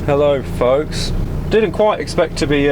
Hello folks. Didn't quite expect to be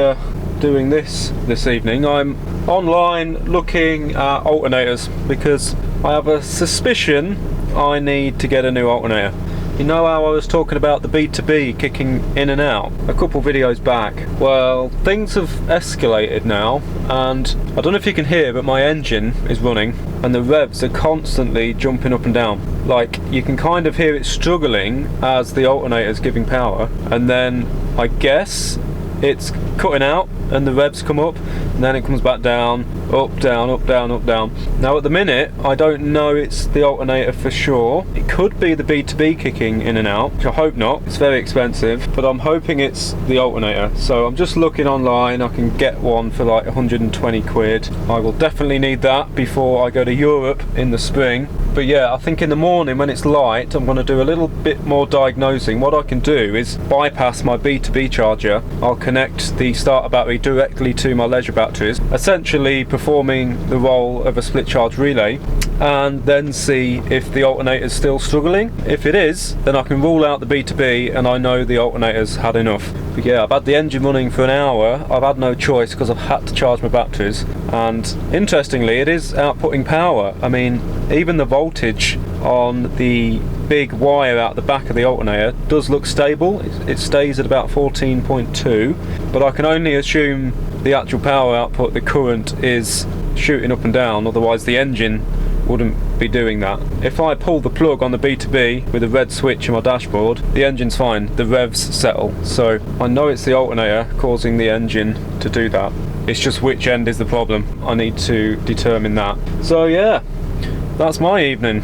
doing this evening. I'm online looking at alternators because I have a suspicion I need to get a new alternator. You know how I was talking about the B2B kicking in and out a couple videos back? Well, things have escalated now, and I don't know if you can hear, but my engine is running and the revs are constantly jumping up and down. Like, you can kind of hear it struggling as the alternator is giving power, and then I guess it's cutting out and the revs come up and then it comes back down, up, down, up, down, up, down. Now at the minute I don't know it's the alternator for sure. It could be the B2B kicking in and out, which I hope not. It's very expensive, but I'm hoping it's the alternator. So I'm just looking online. I can get one for like 120 quid. I will definitely need that before I go to Europe in the spring. But yeah, I think in the morning when it's light I'm going to do a little bit more diagnosing. What I can do is bypass my B2B charger. I'll connect the starter battery directly to my leisure batteries, essentially performing the role of a split charge relay, and then see if the alternator is still struggling. If it is, then I can rule out the B2B and I know the alternator's had enough. But yeah, I've had the engine running for an hour. I've had no choice because I've had to charge my batteries, and interestingly it is outputting power. I mean, even the voltage on the big wire out the back of the alternator does look stable. It stays at about 14.2, but I can only assume the actual power output, the current, is shooting up and down, otherwise the engine wouldn't be doing that. If I pull the plug on the B2B with a red switch in my dashboard, the engine's fine, the revs settle. So I know it's the alternator causing the engine to do that. It's just which end is the problem. I need to determine that. So yeah, that's my evening.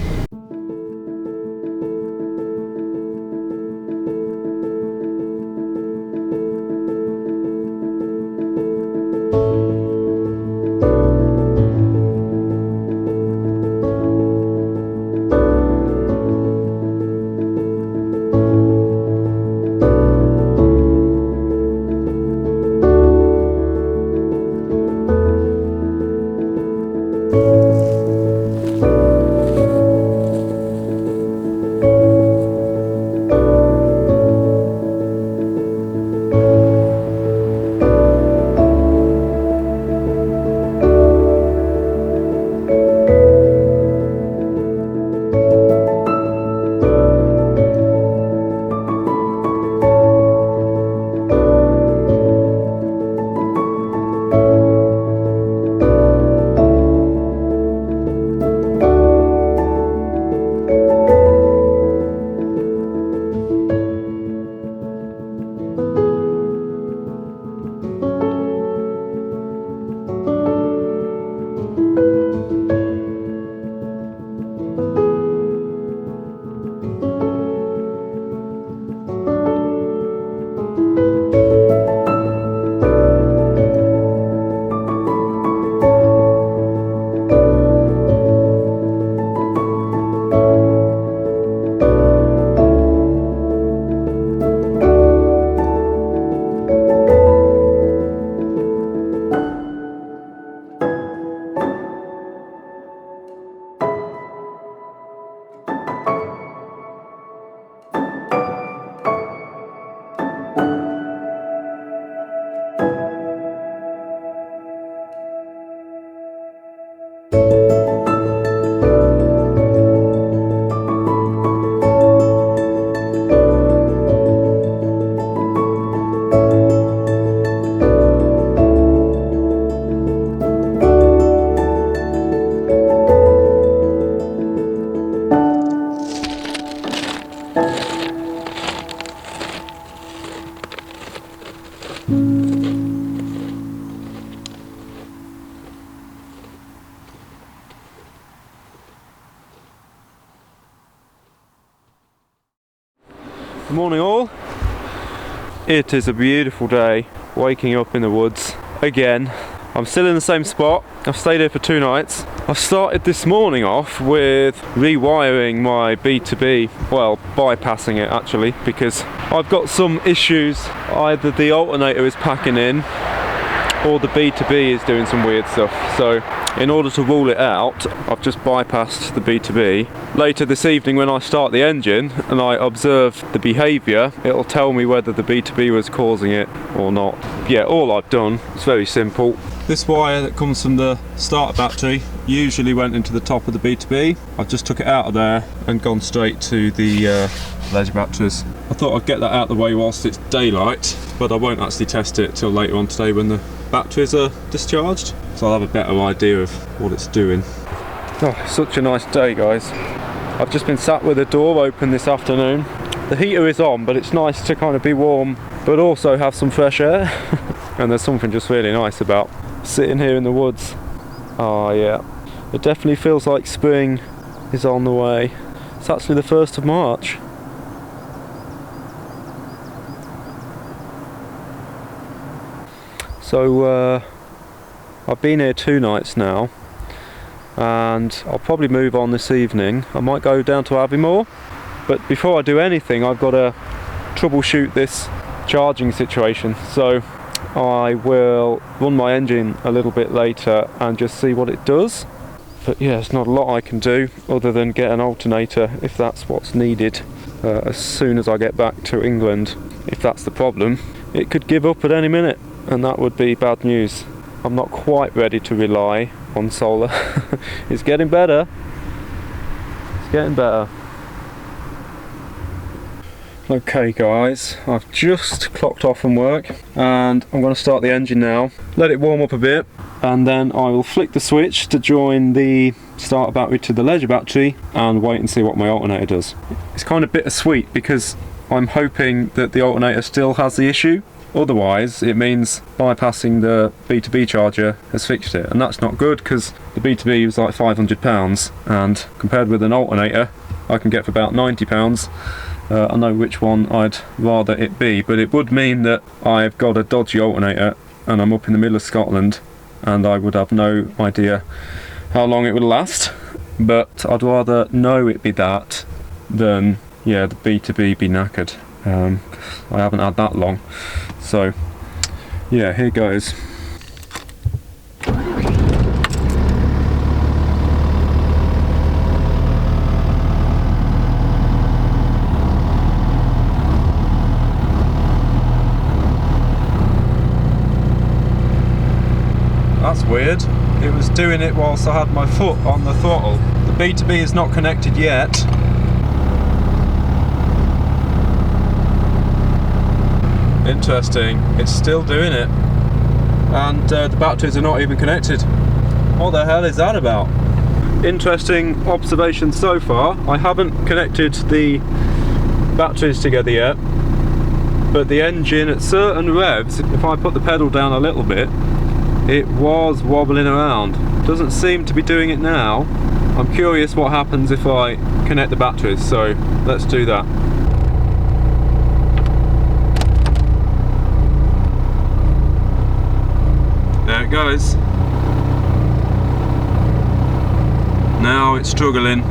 Good morning all. It is a beautiful day, waking up in the woods again. I'm still in the same spot. I've stayed here for 2 nights. I've started this morning off with rewiring my B2B, well, bypassing it actually, because I've got some issues. Either the alternator is packing in or the B2B is doing some weird stuff. So in order to rule it out, I've just bypassed the B2B. Later this evening when I start the engine and I observe the behaviour, it'll tell me whether the B2B was causing it or not. Yeah, all I've done is very simple. This wire that comes from the starter battery usually went into the top of the B2B. I've just took it out of there and gone straight to the leisure batteries. I thought I'd get that out of the way whilst it's daylight, but I won't actually test it till later on today when the batteries are discharged, so I'll have a better idea of what it's doing. Oh, such a nice day, guys. I've just been sat with the door open this afternoon. The heater is on, but it's nice to kind of be warm but also have some fresh air. And there's something just really nice about sitting here in the woods. Oh yeah, it definitely feels like spring is on the way. It's actually the 1st of March. So I've been here 2 nights now, and I'll probably move on this evening. I might go down to Aviemore, but before I do anything I've got to troubleshoot this charging situation. So I will run my engine a little bit later and just see what it does. But yeah, there's not a lot I can do other than get an alternator if that's what's needed as soon as I get back to England. If that's the problem, it could give up at any minute, and that would be bad news. I'm not quite ready to rely on solar. It's getting better. It's getting better. Okay guys, I've just clocked off from work and I'm going to start the engine now, let it warm up a bit, and then I will flick the switch to join the starter battery to the leisure battery and wait and see what my alternator does. It's kind of bittersweet because I'm hoping that the alternator still has the issue, otherwise it means bypassing the B2B charger has fixed it, and that's not good because the B2B was like £500 and compared with an alternator I can get for about £90. I know which one I'd rather it be, but it would mean that I've got a dodgy alternator and I'm up in the middle of Scotland and I would have no idea how long it would last. But I'd rather know it be that than, yeah, the B2B be knackered. I haven't had that long. So yeah, here goes. That's weird. It was doing it whilst I had my foot on the throttle. The B2B is not connected yet. Interesting, it's still doing it. And the batteries are not even connected. What the hell is that about? Interesting observation so far. I haven't connected the batteries together yet, but the engine at certain revs, if I put the pedal down a little bit, it was wobbling around. Doesn't seem to be doing it now. I'm curious what happens if I connect the batteries, so let's do that. There it goes. Now it's struggling.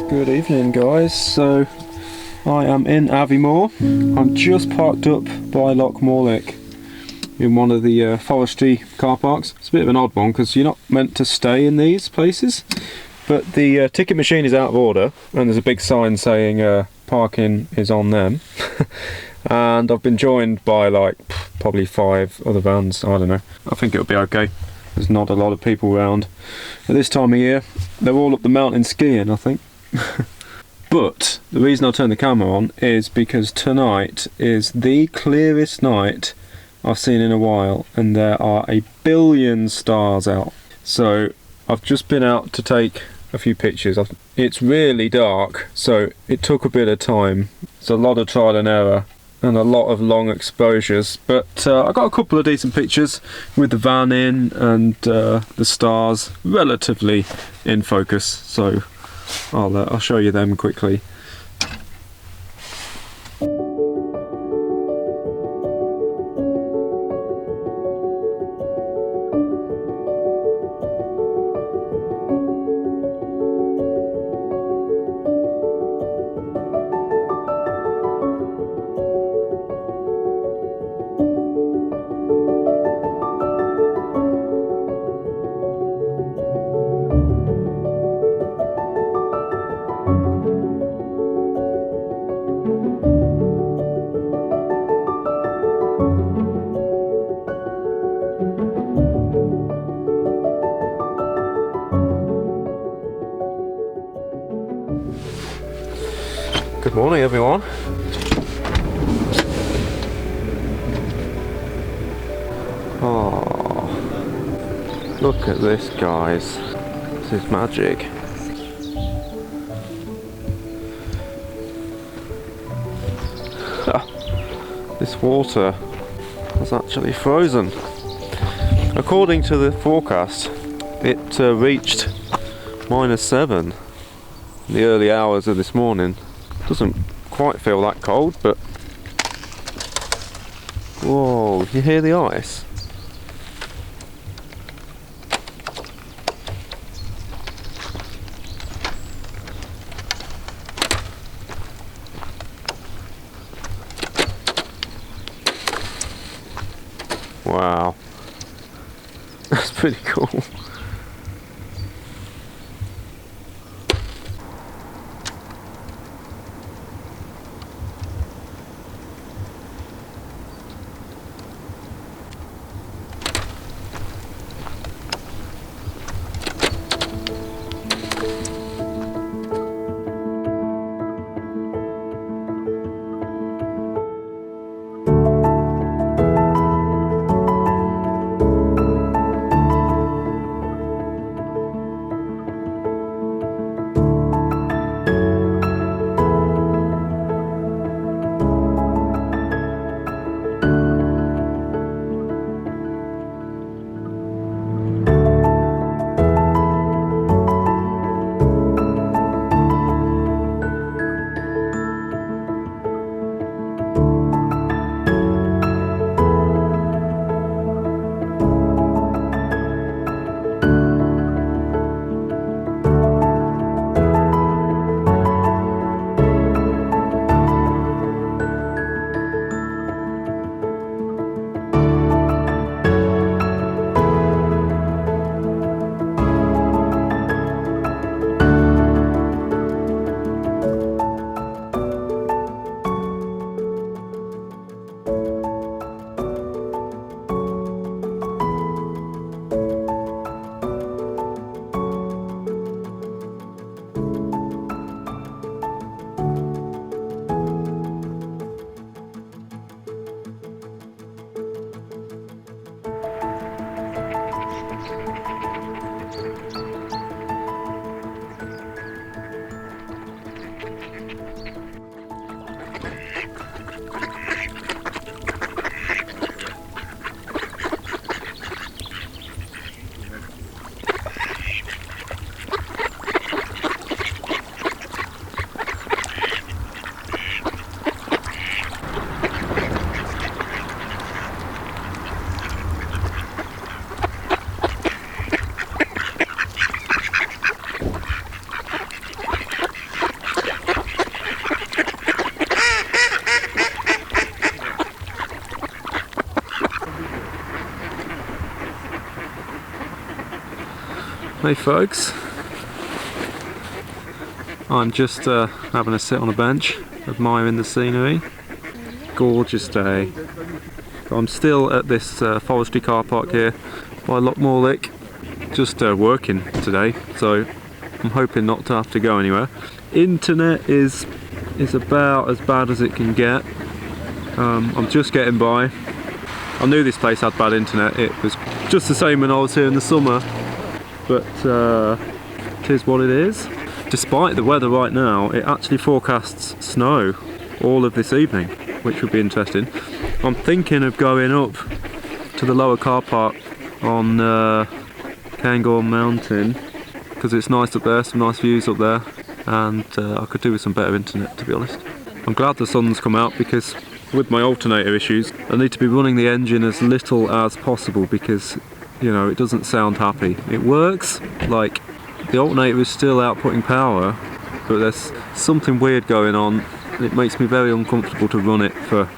Good evening guys, so I am in Aviemore. I'm just parked up by Loch Mallick in one of the forestry car parks. It's a bit of an odd one because you're not meant to stay in these places, but the ticket machine is out of order and there's a big sign saying parking is on them. And I've been joined by like probably 5 other vans. I don't know, I think it'll be okay. There's not a lot of people around at this time of year. They're all up the mountain skiing, I think. But the reason I turned the camera on is because tonight is the clearest night I've seen in a while, and there are a billion stars out. So I've just been out to take a few pictures. It's really dark, so it took a bit of time. It's a lot of trial and error and a lot of long exposures, but I got a couple of decent pictures with the van in and the stars relatively in focus, so I'll show you them quickly. Good morning, everyone. Oh, look at this, guys. This is magic. This water has actually frozen. According to the forecast, it reached -7 in the early hours of this morning. Doesn't quite feel that cold, but whoa, you hear the ice? Wow, that's pretty cool. Hey folks, I'm just having a sit on a bench, admiring the scenery. Gorgeous day. I'm still at this forestry car park here by Loch Mallick, just working today, so I'm hoping not to have to go anywhere. internet is about as bad as it can get. I'm just getting by. I knew this place had bad internet. It was just the same when I was here in the summer, but it is what it is. Despite the weather right now, it actually forecasts snow all of this evening, which would be interesting. I'm thinking of going up to the lower car park on Cairngorms Mountain, because it's nice up there, some nice views up there, and I could do with some better internet, to be honest. I'm glad the sun's come out, because with my alternator issues I need to be running the engine as little as possible, because you know, it doesn't sound happy. It works, like the alternator is still outputting power, but there's something weird going on. It makes me very uncomfortable to run it for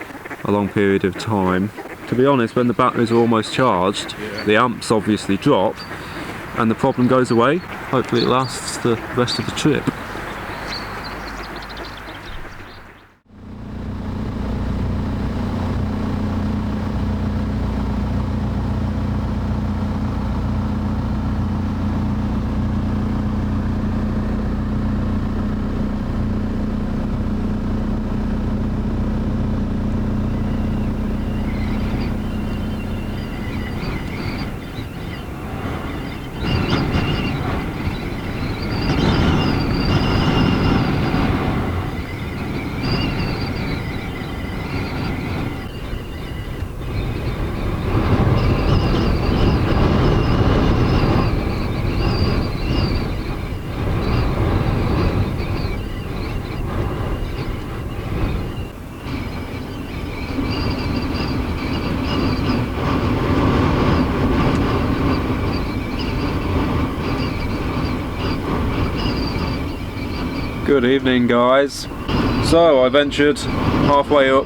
a long period of time. To be honest, when the batteries are almost charged, the amps obviously drop and the problem goes away. Hopefully it lasts the rest of the trip. Good evening, guys. So I ventured halfway up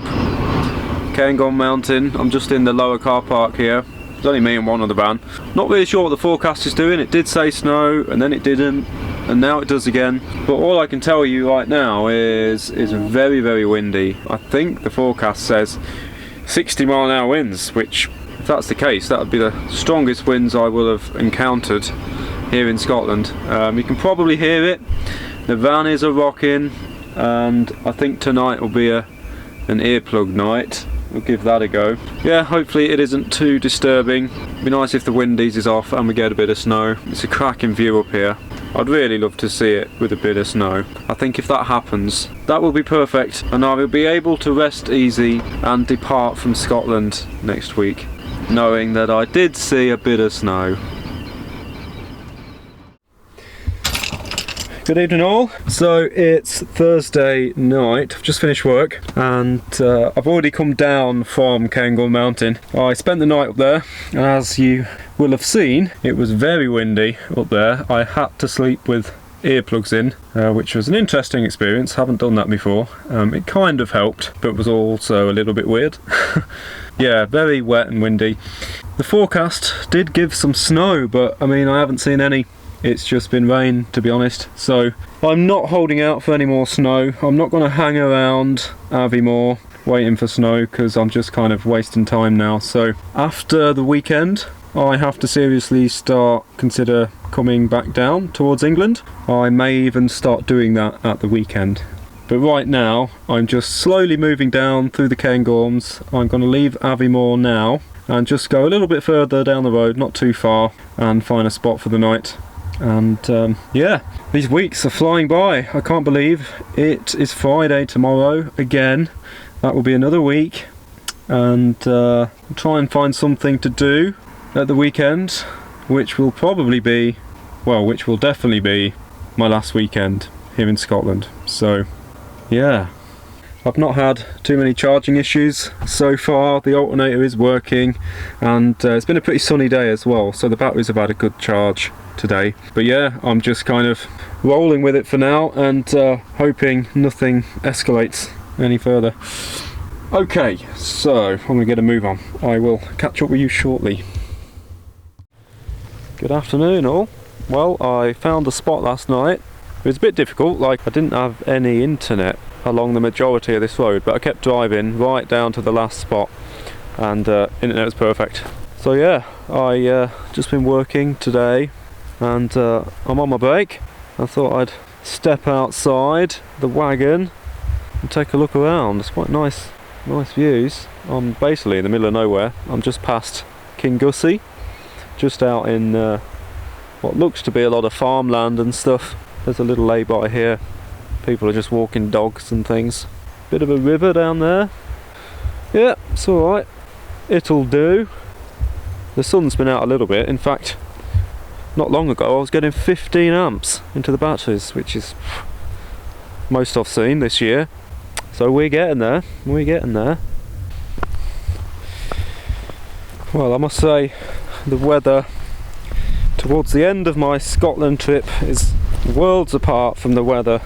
Cairngorms Mountain. I'm just in the lower car park here. There's only me and one other van. Not really sure what the forecast is doing. It did say snow and then it didn't, and now it does again. But all I can tell you right now is very, very windy. I think the forecast says 60-mile-an-hour winds, which, if that's the case, that would be the strongest winds I will have encountered here in Scotland. You can probably hear it. The van is a rocking, and I think tonight will be an earplug night. We'll give that a go. Yeah, hopefully it isn't too disturbing. It'd be nice if the wind eases off and we get a bit of snow. It's a cracking view up here. I'd really love to see it with a bit of snow. I think if that happens, that will be perfect, and I will be able to rest easy and depart from Scotland next week, knowing that I did see a bit of snow. Good evening all. So it's Thursday night, I've just finished work, and I've already come down from Cairngorms Mountain. I spent the night up there, and as you will have seen, it was very windy up there. I had to sleep with earplugs in, which was an interesting experience. Haven't done that before. It kind of helped, but was also a little bit weird. Yeah, very wet and windy. The forecast did give some snow, but I mean, I haven't seen any. It's just been rain, to be honest, so I'm not holding out for any more snow. I'm not going to hang around Aviemore waiting for snow, because I'm just kind of wasting time now. So after the weekend, I have to seriously consider coming back down towards England. I may even start doing that at the weekend. But right now, I'm just slowly moving down through the Cairngorms. I'm going to leave Aviemore now and just go a little bit further down the road, not too far, and find a spot for the night. And yeah, these weeks are flying by. I can't believe it is Friday tomorrow again. That will be another week, and I'll try and find something to do at the weekend, which will probably be, well, which will definitely be my last weekend here in Scotland. So yeah, I've not had too many charging issues so far. The alternator is working, and it's been a pretty sunny day as well, so the batteries have had a good charge today. But yeah, I'm just kind of rolling with it for now, and hoping nothing escalates any further. Okay, so I'm going to get a move on. I will catch up with you shortly. Good afternoon all. Well, I found a spot last night. It was a bit difficult, like I didn't have any internet along the majority of this road, but I kept driving right down to the last spot, and internet was perfect. So yeah, I just been working today, and I'm on my break. I thought I'd step outside the wagon and take a look around. It's quite nice views. I'm basically in the middle of nowhere. I'm just past Cairngorms, just out in what looks to be a lot of farmland and stuff. There's a little lay-by here. People are just walking dogs and things. Bit of a river down there. Yeah, it's alright. It'll do. The sun's been out a little bit. In fact, not long ago I was getting 15 amps into the batteries, which is most I've seen this year. So we're getting there. Well, I must say the weather towards the end of my Scotland trip is worlds apart from the weather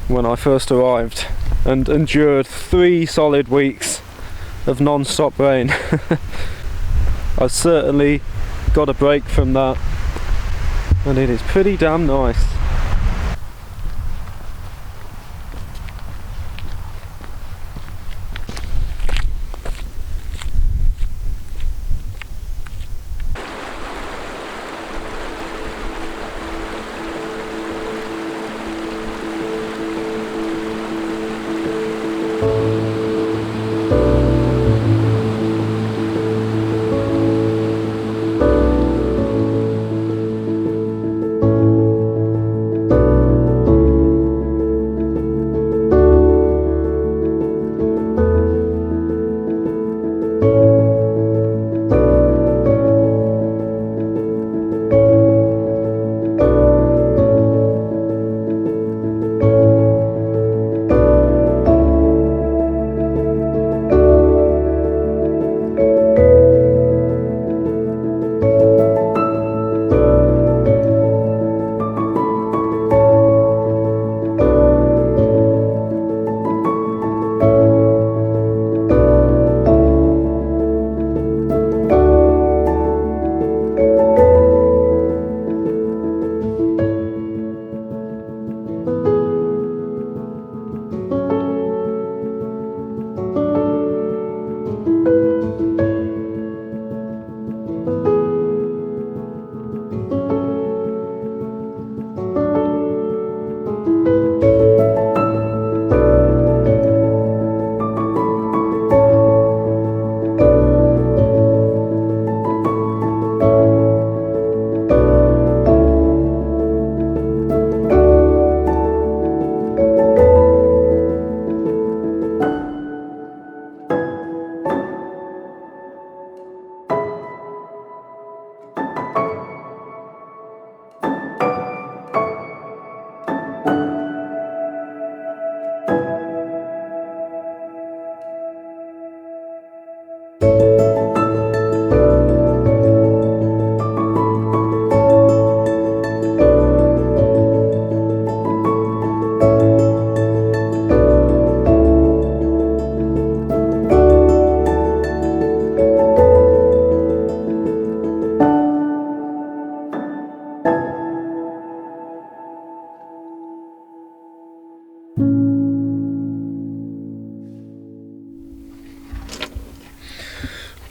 when I first arrived and endured 3 solid weeks of non-stop rain. I've certainly got a break from that, and it is pretty damn nice.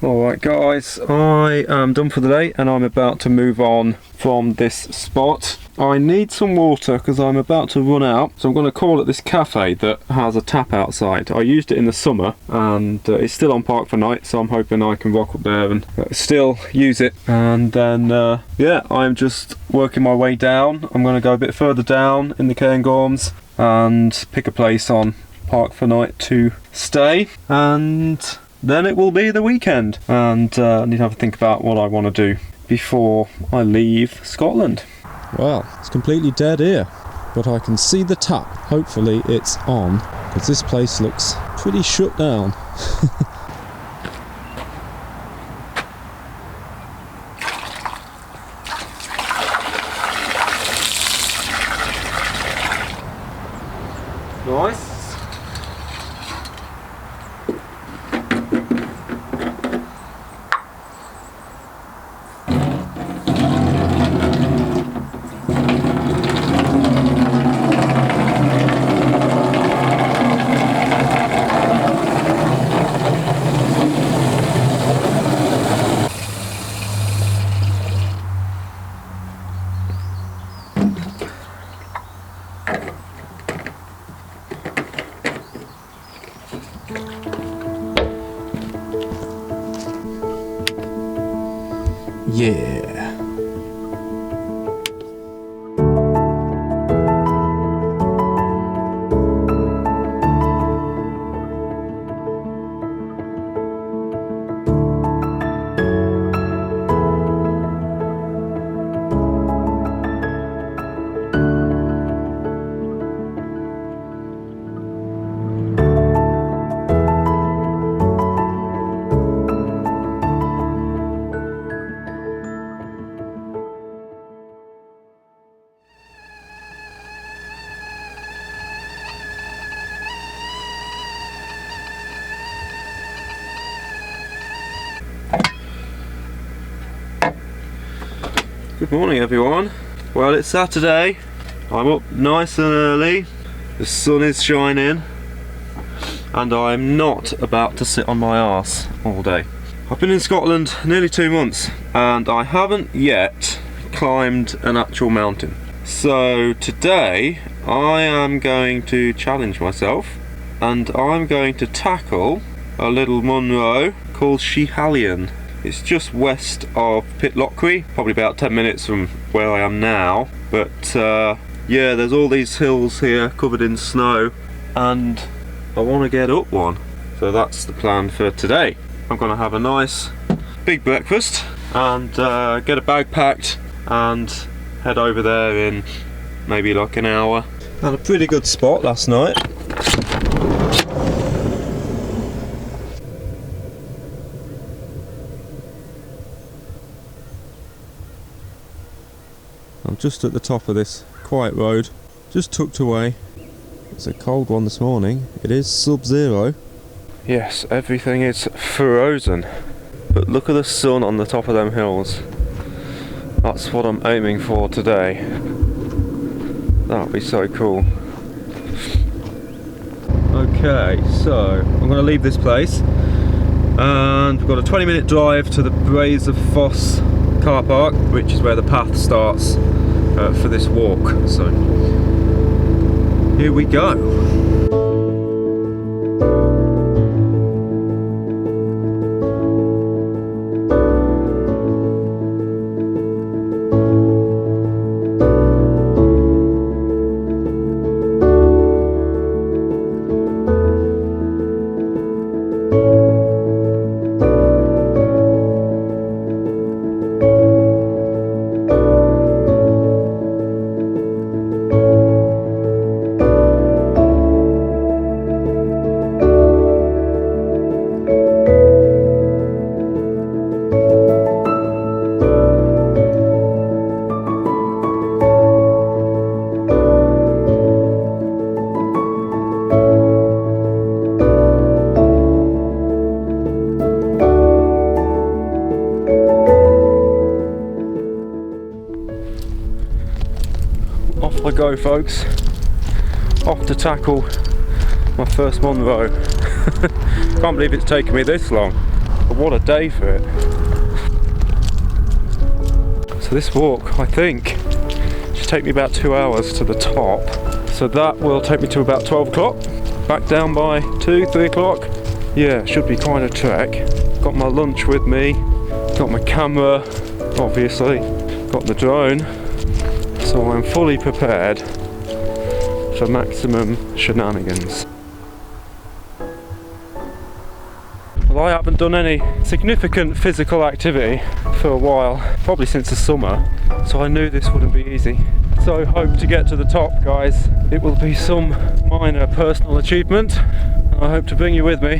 Alright guys, I am done for the day and I'm about to move on from this spot. I need some water because I'm about to run out, so I'm going to call at this cafe that has a tap outside. I used it in the summer and it's still on park for night, so I'm hoping I can rock up there and still use it. And then yeah, I'm just working my way down. I'm going to go a bit further down in the Cairngorms and pick a place on park for night to stay, and then it will be the weekend, and I need to have a think about what I want to do before I leave Scotland. Well, it's completely dead here, but I can see the tap. Hopefully it's on, because this place looks pretty shut down. Nice. Yeah. Good morning everyone. Well, it's Saturday. I'm up nice and early. The sun is shining and I'm not about to sit on my arse all day. I've been in Scotland nearly 2 months and I haven't yet climbed an actual mountain. So today I am going to challenge myself and I'm going to tackle a little Munro called Schiehallion. It's just west of Pitlochry, probably about 10 minutes from where I am now. But yeah, there's all these hills here covered in snow and I want to get up one. So that's the plan for today. I'm going to have a nice big breakfast and get a bag packed and head over there in maybe like an hour. Had a pretty good spot last night. I'm just at the top of this quiet road, just tucked away. It's a cold one this morning. It is sub-zero. Yes, everything is frozen. But look at the sun on the top of them hills. That's what I'm aiming for today. That would be so cool. Okay, so I'm going to leave this place and we've got a 20-minute drive to the Braes of Foss car park, which is where the path starts for this walk. So here we go. Off I go, folks. Off to tackle my first Munro. Can't believe it's taken me this long, but what a day for it. So this walk, I think, should take me about 2 hours to the top. So that will take me to about 12 o'clock. Back down by 2, 3 o'clock. Yeah, should be quite a trek. Got my lunch with me, got my camera, obviously, got the drone. So I'm fully prepared for maximum shenanigans. Well, I haven't done any significant physical activity for a while, probably since the summer, so I knew this wouldn't be easy. So hope to get to the top, guys. It will be some minor personal achievement, and I hope to bring you with me.